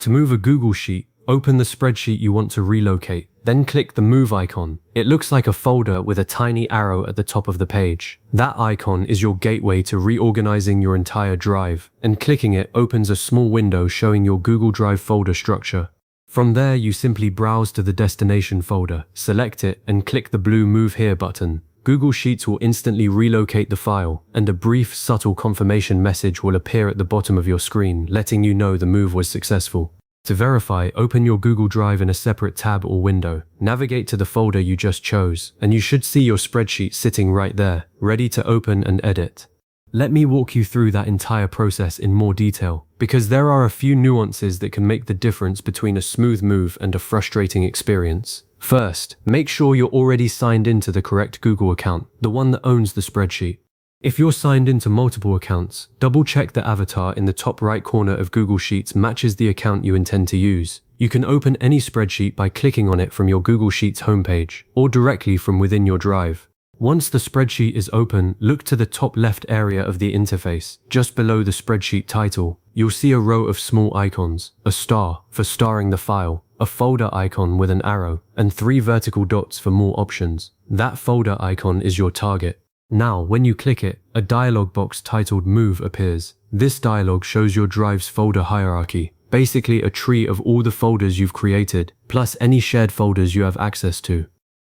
To move a Google Sheet, open the spreadsheet you want to relocate, then click the Move icon. It looks like a folder with a tiny arrow at the top of the page. That icon is your gateway to reorganizing your entire drive, and clicking it opens a small window showing your Google Drive folder structure. From there, you simply browse to the destination folder, select it, and click the blue Move Here button. Google Sheets will instantly relocate the file, and a brief, subtle confirmation message will appear at the bottom of your screen, letting you know the move was successful. To verify, open your Google Drive in a separate tab or window. Navigate to the folder you just chose, and you should see your spreadsheet sitting right there, ready to open and edit. Let me walk you through that entire process in more detail, because there are a few nuances that can make the difference between a smooth move and a frustrating experience. First, make sure you're already signed into the correct Google account, the one that owns the spreadsheet. If you're signed into multiple accounts, double-check the avatar in the top right corner of Google Sheets matches the account you intend to use. You can open any spreadsheet by clicking on it from your Google Sheets homepage, or directly from within your drive. Once the spreadsheet is open, look to the top left area of the interface. Just below the spreadsheet title, you'll see a row of small icons, a star for starring the file, a folder icon with an arrow, and 3 vertical dots for more options. That folder icon is your target. Now, when you click it, a dialog box titled Move appears. This dialog shows your drive's folder hierarchy, basically a tree of all the folders you've created, plus any shared folders you have access to.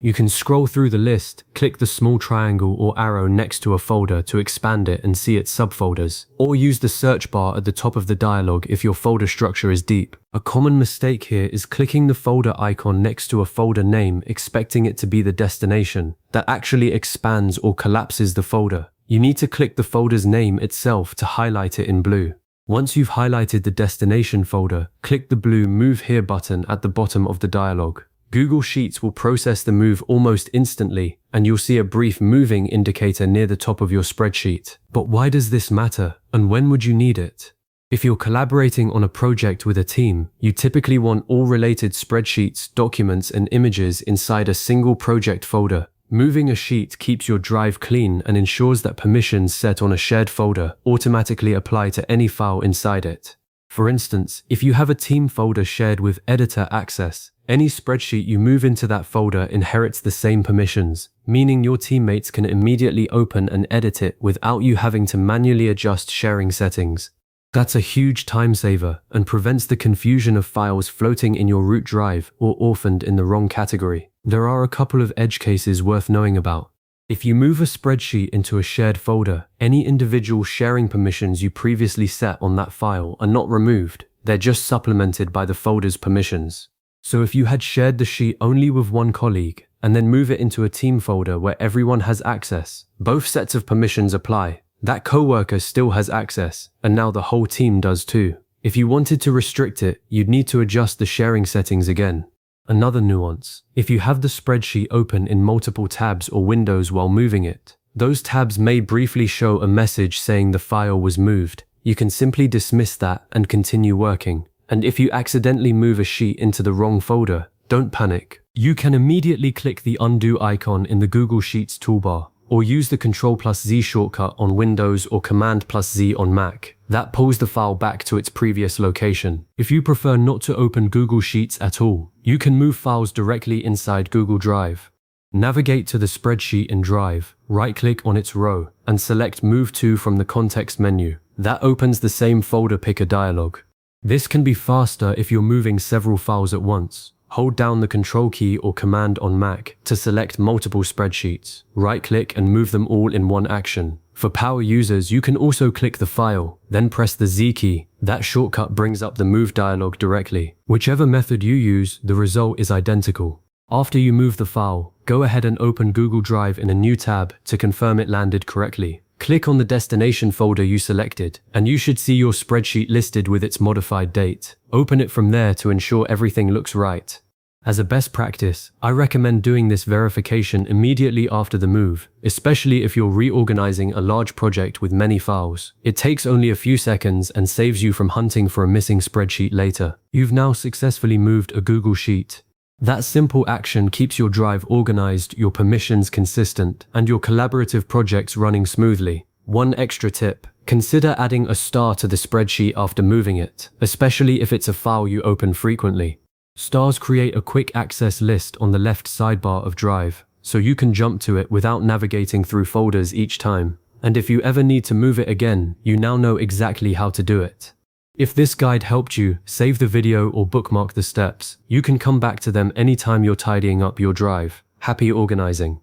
You can scroll through the list, click the small triangle or arrow next to a folder to expand it and see its subfolders, or use the search bar at the top of the dialog if your folder structure is deep. A common mistake here is clicking the folder icon next to a folder name expecting it to be the destination. That actually expands or collapses the folder. You need to click the folder's name itself to highlight it in blue. Once you've highlighted the destination folder, click the blue Move Here button at the bottom of the dialog. Google Sheets will process the move almost instantly, and you'll see a brief moving indicator near the top of your spreadsheet. But why does this matter, and when would you need it? If you're collaborating on a project with a team, you typically want all related spreadsheets, documents, and images inside a single project folder. Moving a sheet keeps your drive clean and ensures that permissions set on a shared folder automatically apply to any file inside it. For instance, if you have a team folder shared with editor access, any spreadsheet you move into that folder inherits the same permissions, meaning your teammates can immediately open and edit it without you having to manually adjust sharing settings. That's a huge time saver and prevents the confusion of files floating in your root drive or orphaned in the wrong category. There are a couple of edge cases worth knowing about. If you move a spreadsheet into a shared folder, any individual sharing permissions you previously set on that file are not removed. They're just supplemented by the folder's permissions. So if you had shared the sheet only with one colleague and then move it into a team folder where everyone has access, both sets of permissions apply. That coworker still has access, and now the whole team does too. If you wanted to restrict it, you'd need to adjust the sharing settings again. Another nuance: if you have the spreadsheet open in multiple tabs or windows while moving it, those tabs may briefly show a message saying the file was moved. You can simply dismiss that and continue working. And if you accidentally move a sheet into the wrong folder, don't panic. You can immediately click the undo icon in the Google Sheets toolbar, or use the Ctrl+Z shortcut on Windows or Command+Z on Mac. That pulls the file back to its previous location. If you prefer not to open Google Sheets at all, you can move files directly inside Google Drive. Navigate to the spreadsheet in Drive, right-click on its row, and select Move To from the context menu. That opens the same folder picker dialog. This can be faster if you're moving several files at once. Hold down the Control key or Command on Mac to select multiple spreadsheets. Right-click and move them all in one action. For power users, you can also click the file, then press the Z key. That shortcut brings up the Move dialog directly. Whichever method you use, the result is identical. After you move the file, go ahead and open Google Drive in a new tab to confirm it landed correctly. Click on the destination folder you selected, and you should see your spreadsheet listed with its modified date. Open it from there to ensure everything looks right. As a best practice, I recommend doing this verification immediately after the move, especially if you're reorganizing a large project with many files. It takes only a few seconds and saves you from hunting for a missing spreadsheet later. You've now successfully moved a Google Sheet. That simple action keeps your drive organized, your permissions consistent, and your collaborative projects running smoothly. One extra tip: Consider adding a star to the spreadsheet after moving it, especially if it's a file you open frequently. Stars create a quick access list on the left sidebar of Drive, so you can jump to it without navigating through folders each time. And if you ever need to move it again, you now know exactly how to do it. If this guide helped you, save the video or bookmark the steps. You can come back to them anytime you're tidying up your Drive. Happy organizing!